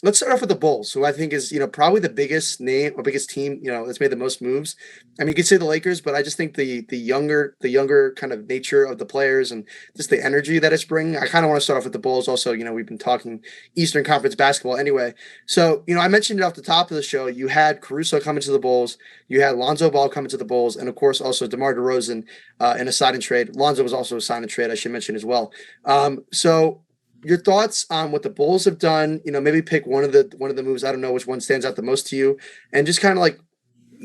Let's start off with the Bulls, who I think is, probably the biggest name or biggest team, that's made the most moves. I mean, you could say the Lakers, but I just think the younger kind of nature of the players and just the energy that it's bringing. I kind of want to start off with the Bulls. Also, we've been talking Eastern Conference basketball anyway. So, I mentioned it off the top of the show. You had Caruso coming to the Bulls, you had Lonzo Ball coming to the Bulls, and of course also DeMar DeRozan in a sign and trade. Lonzo was also a sign and trade, I should mention as well. So your thoughts on what the Bulls have done? Maybe pick one of the moves. I don't know which one stands out the most to you, and just kind of like,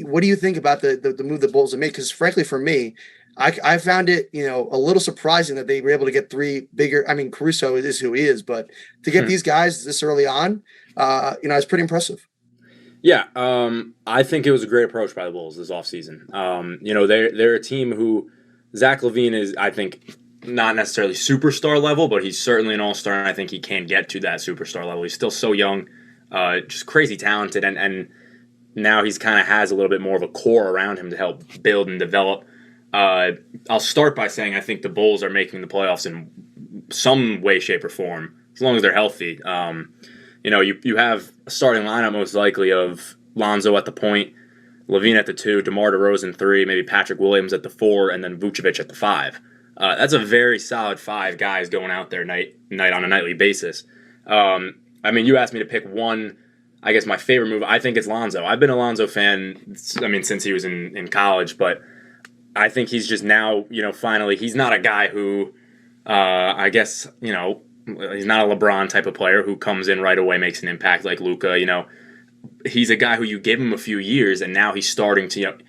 what do you think about the move the Bulls have made? Because frankly, for me, I found it a little surprising that they were able to get three bigger. I mean, Caruso is who he is, but to get these guys this early on, it's pretty impressive. Yeah, I think it was a great approach by the Bulls this offseason. They're a team who Zach Lavine is, I think, not necessarily superstar level, but he's certainly an all-star, and I think he can get to that superstar level. He's still so young, just crazy talented, and now he's kind of has a little bit more of a core around him to help build and develop. I'll start by saying I think the Bulls are making the playoffs in some way, shape, or form, as long as they're healthy. You have a starting lineup most likely of Lonzo at the point, Lavine at the 2, DeMar DeRozan 3, maybe Patrick Williams at the 4, and then Vucevic at the 5. That's a very solid 5 guys going out there night on a nightly basis. You asked me to pick one. I guess my favorite move, I think it's Lonzo. I've been a Lonzo fan, since he was in college, but I think he's just now, finally, he's not a guy who, he's not a LeBron type of player who comes in right away, makes an impact like Luka. He's a guy who you give him a few years, and now he's starting to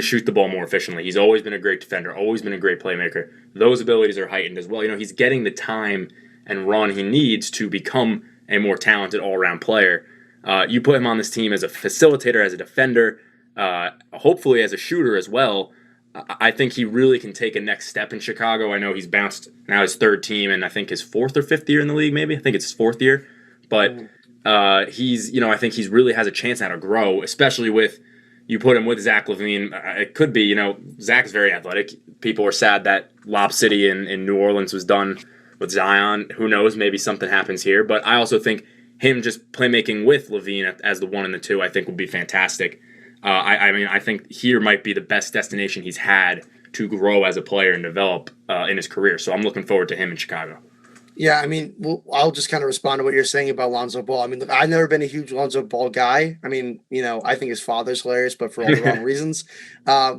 shoot the ball more efficiently. He's always been a great defender, always been a great playmaker. Those abilities are heightened as well. He's getting the time and run he needs to become a more talented all-around player. You put him on this team as a facilitator, as a defender, hopefully as a shooter as well. I think he really can take a next step in Chicago. I know he's bounced now his third team, and I think his 4th or 5th year in the league, maybe. I think it's his 4th year. But I think he's really has a chance now to grow, especially with you put him with Zach Lavine. It could be, Zach's very athletic. People are sad that Lob City in New Orleans was done with Zion. Who knows? Maybe something happens here. But I also think him just playmaking with Lavine as the 1 and the 2, I think would be fantastic. I think here might be the best destination he's had to grow as a player and develop in his career. So I'm looking forward to him in Chicago. Yeah, I'll just kind of respond to what you're saying about Lonzo Ball. Look, I've never been a huge Lonzo Ball guy. I think his father's hilarious, but for all the wrong reasons. I'm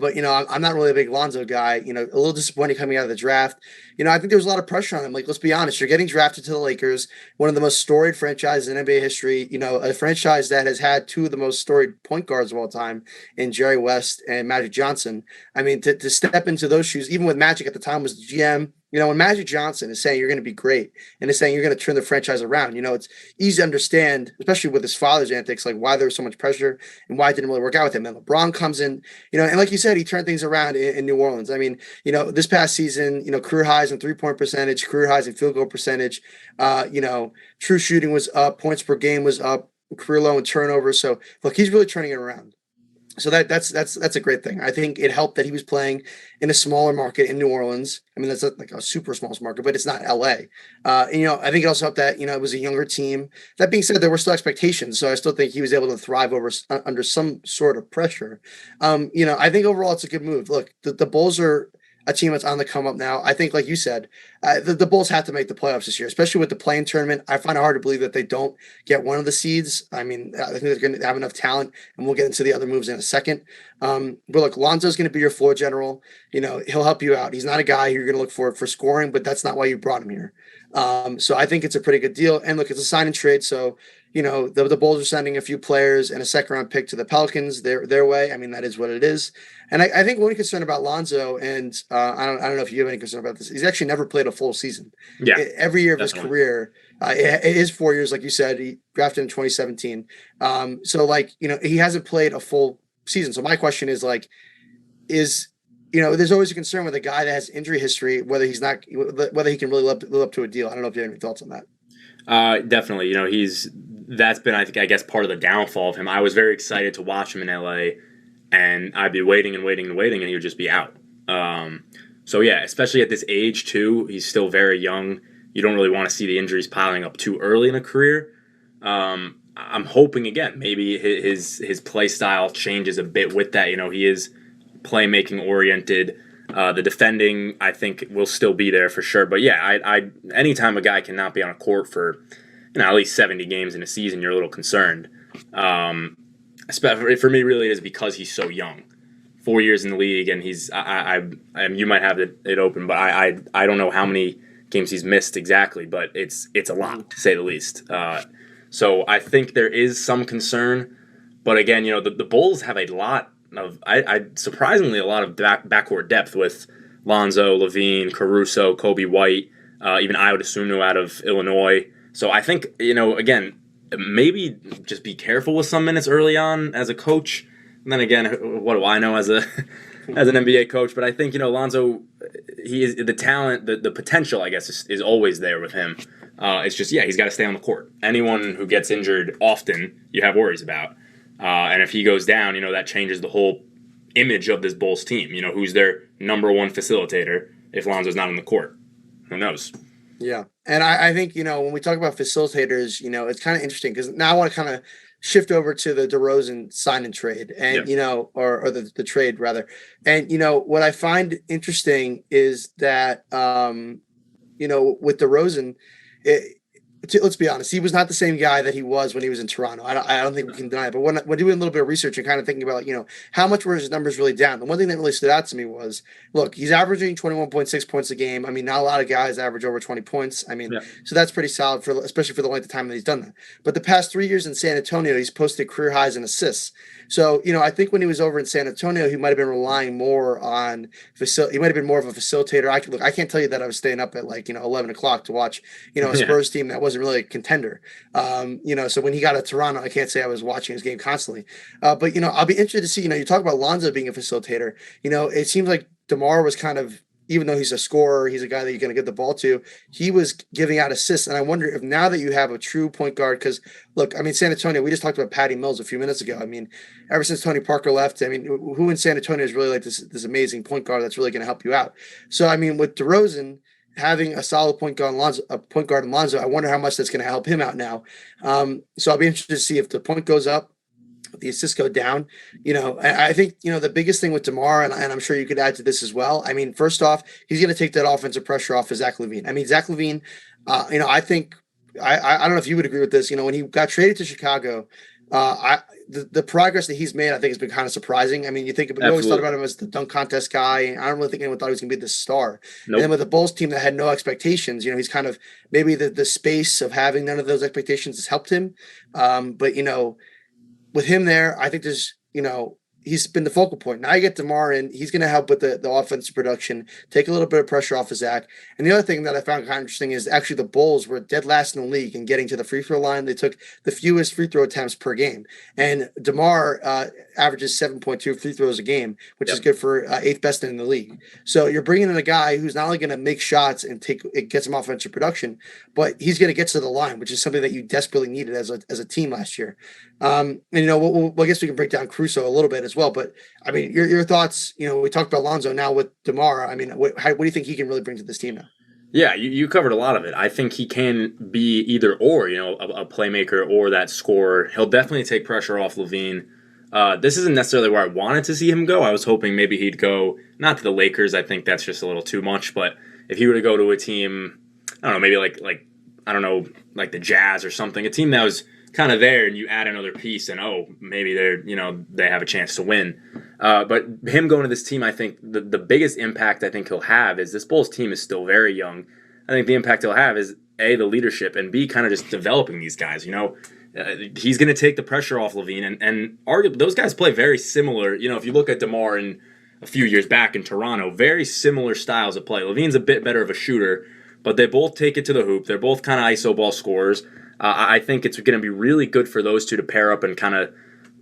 not really a big Lonzo guy. A little disappointed coming out of the draft. I think there was a lot of pressure on him. Like, let's be honest, you're getting drafted to the Lakers, one of the most storied franchises in NBA history. A franchise that has had 2 of the most storied point guards of all time in Jerry West and Magic Johnson. To step into those shoes, even with Magic at the time was the GM. When Magic Johnson is saying you're going to be great and is saying you're going to turn the franchise around, it's easy to understand, especially with his father's antics, like why there was so much pressure and why it didn't really work out with him. And LeBron comes in, and like you said, he turned things around in New Orleans. This past season, career highs in 3-point percentage, career highs in field goal percentage, true shooting was up, points per game was up, career low in turnovers. So look, he's really turning it around. So that's a great thing. I think it helped that he was playing in a smaller market in New Orleans. That's not like a super small market, but it's not LA. I think it also helped that it was a younger team. That being said, there were still expectations, so I still think he was able to thrive under some sort of pressure. I think overall it's a good move. Look, the Bulls are a team that's on the come up now. I think, like you said, the Bulls have to make the playoffs this year, especially with the play-in tournament. I find it hard to believe that they don't get one of the seeds. I think they're going to have enough talent, and we'll get into the other moves in a second. But look, Lonzo's going to be your floor general. He'll help you out. He's not a guy who you're going to look for scoring, but that's not why you brought him here. So I think it's a pretty good deal. And look, it's a sign and trade, so the Bulls are sending a few players and a 2nd-round pick to the Pelicans their way. That is what it is. And I think one concern about Lonzo, and I don't know if you have any concern about this, he's actually never played a full season. Yeah, every year of definitely. his career, it is 4 years, like you said. He drafted in 2017. He hasn't played a full season. So my question is there's always a concern with a guy that has injury history, whether he can really live up to a deal. I don't know if you have any thoughts on that. Definitely. That's been, I guess, part of the downfall of him. I was very excited to watch him in LA, and I'd be waiting, and he would just be out. So yeah, especially at this age too, he's still very young. You don't really want to see the injuries piling up too early in a career. I'm hoping again maybe his play style changes a bit with that. He is playmaking oriented. The defending I think will still be there for sure. But yeah, I anytime a guy cannot be on a court for at least 70 games in a season, you're a little concerned. For me, really, it is because he's so young. 4 years in the league, and he's you might have it open, but I don't know how many games he's missed exactly, but it's a lot to say the least. So I think there is some concern, but again, the Bulls have a lot of surprisingly a lot of backcourt depth with Lonzo, Lavine, Caruso, Kobe White, even I would assume out of Illinois. So I think again maybe just be careful with some minutes early on as a coach. And then again, what do I know as an NBA coach? But I think Lonzo, he is the talent, the potential. I guess is always there with him. It's just he's got to stay on the court. Anyone who gets injured often, you have worries about. And if he goes down, that changes the whole image of this Bulls team. Who's their number one facilitator if Lonzo's not on the court? Who knows? Yeah, and I think when we talk about facilitators, it's kind of interesting because now I want to kind of shift over to the Derozan sign and trade, and or the trade rather. And what I find interesting is that with Derozan, let's be honest, he was not the same guy that he was when he was in Toronto. I don't think we can deny it. But when doing a little bit of research and kind of thinking about how much were his numbers really down, the one thing that really stood out to me was, look, he's averaging 21.6 points a game. I mean, not a lot of guys average over 20 points. I mean, so that's pretty solid especially for the length of time that he's done that. But the past 3 years in San Antonio, he's posted career highs in assists. So, I think when he was over in San Antonio, he might have been relying more on he might have been more of a facilitator. I can't tell you that I was staying up at 11 o'clock to watch, a Spurs team that wasn't really a contender. So when he got to Toronto, I can't say I was watching his game constantly. But I'll be interested to see, you talk about Lonzo being a facilitator. It seems like DeMar was kind of, even though he's a scorer, he's a guy that you're going to get the ball to, he was giving out assists. And I wonder if now that you have a true point guard, because look, I mean, San Antonio, we just talked about Patty Mills a few minutes ago. I mean, ever since Tony Parker left, I mean, who in San Antonio is really like this amazing point guard that's really going to help you out? So, I mean, with DeRozan having a solid point guard in Lonzo, I wonder how much that's going to help him out now. So I'll be interested to see if the point goes up, the assists go down. I think, the biggest thing with DeMar, and I'm sure you could add to this as well. I mean, first off, he's going to take that offensive pressure off of Zach Lavine. I mean, Zach Lavine, I think, I don't know if you would agree with this, when he got traded to Chicago, the progress that he's made, I think, has been kind of surprising. I mean, you think about, we always thought about him as the dunk contest guy, and I don't really think anyone thought he was going to be the star. Nope. And then with the Bulls team that had no expectations, he's kind of, maybe the space of having none of those expectations has helped him. But with him there, I think there's, he's been the focal point. Now you get DeMar in, he's going to help with the offensive production, take a little bit of pressure off of Zach. And the other thing that I found kind of interesting is actually the Bulls were dead last in the league in getting to the free throw line. They took the fewest free throw attempts per game. And DeMar averages 7.2 free throws a game, which is good for eighth best in the league. So you're bringing in a guy who's not only going to make shots and get some offensive production, but he's going to get to the line, which is something that you desperately needed as a team last year. And I guess we can break down Caruso a little bit as well. But I mean, your thoughts. We talked about Lonzo now with DeMar. I mean, what do you think he can really bring to this team now? Yeah, you covered a lot of it. I think he can be either or, a playmaker or that scorer. He'll definitely take pressure off Lavine. This isn't necessarily where I wanted to see him go. I was hoping maybe he'd go not to the Lakers. I think that's just a little too much. But if he were to go to a team, I don't know, maybe like I don't know, like the Jazz or something, a team that was kind of there, and you add another piece, and maybe they have a chance to win. But him going to this team, I think the biggest impact I think he'll have is this Bulls team is still very young. I think the impact he'll have is A, the leadership, and B, kind of just developing these guys. He's going to take the pressure off Lavine, and arguably those guys play very similar. If you look at DeMar in a few years back in Toronto, very similar styles of play. Lavine's a bit better of a shooter, but they both take it to the hoop. They're both kind of iso ball scorers. I think it's going to be really good for those two to pair up and kind of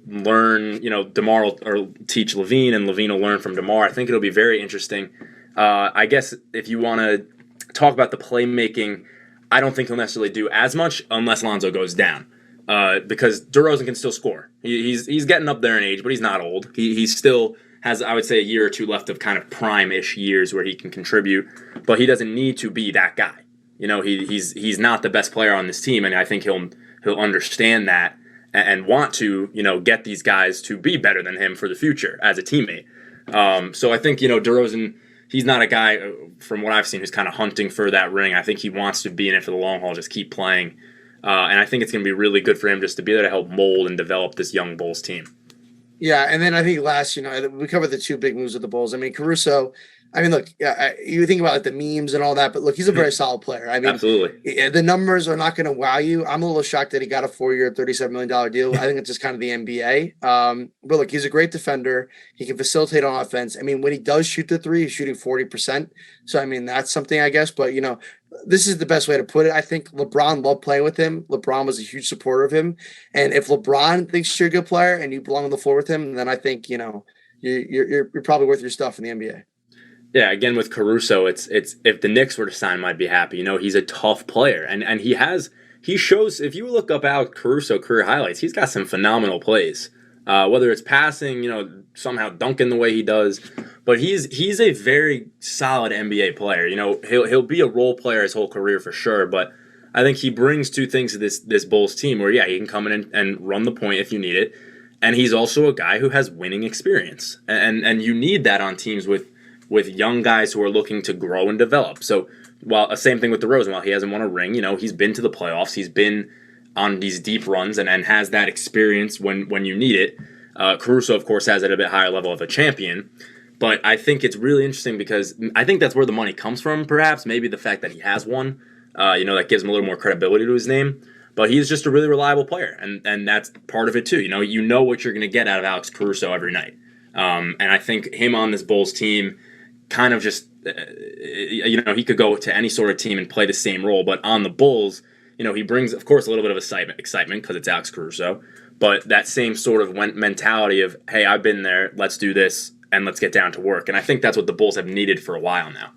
learn, DeMar or teach Lavine, and Lavine will learn from DeMar. I think it'll be very interesting. I guess if you want to talk about the playmaking, I don't think he'll necessarily do as much unless Lonzo goes down, because DeRozan can still score. He's getting up there in age, but he's not old. He still has, I would say, a year or two left of kind of prime-ish years where he can contribute, but he doesn't need to be that guy. He's not the best player on this team, and I think he'll he'll understand that and want to, get these guys to be better than him for the future as a teammate. So I think, DeRozan, he's not a guy, from what I've seen, who's kind of hunting for that ring. I think he wants to be in it for the long haul, just keep playing. And I think it's going to be really good for him just to be there to help mold and develop this young Bulls team. Yeah, and then I think last, we covered the two big moves of the Bulls. I mean, Caruso, look, you think about like the memes and all that, but look, he's a very solid player. I mean, absolutely. The numbers are not going to wow you. I'm a little shocked that he got a 4-year, $37 million deal. I think it's just kind of the NBA. But look, he's a great defender. He can facilitate on offense. I mean, when he does shoot the three, he's shooting 40%. So, I mean, that's something, I guess. But, this is the best way to put it. I think LeBron loved playing with him. LeBron was a huge supporter of him. And if LeBron thinks you're a good player and you belong on the floor with him, then I think, you're probably worth your stuff in the NBA. Yeah, again with Caruso, it's if the Knicks were to sign him, I'd be happy. He's a tough player, and he shows. If you look up Alex Caruso career highlights, he's got some phenomenal plays. Whether it's passing, somehow dunking the way he does, but he's a very solid NBA player. He'll be a role player his whole career for sure. But I think he brings two things to this Bulls team where he can come in and run the point if you need it, and he's also a guy who has winning experience, and you need that on teams with young guys who are looking to grow and develop. So same thing with DeRozan, while he hasn't won a ring, he's been to the playoffs, he's been on these deep runs and has that experience when you need it. Caruso, of course, has it at a bit higher level of a champion. But I think it's really interesting because I think that's where the money comes from, perhaps. Maybe the fact that he has won, that gives him a little more credibility to his name. But he's just a really reliable player, and that's part of it too. You know what you're going to get out of Alex Caruso every night. And I think him on this Bulls team kind of just, he could go to any sort of team and play the same role. But on the Bulls, he brings, of course, a little bit of excitement because it's Alex Caruso. But that same sort of mentality of, hey, I've been there, let's do this, and let's get down to work. And I think that's what the Bulls have needed for a while now.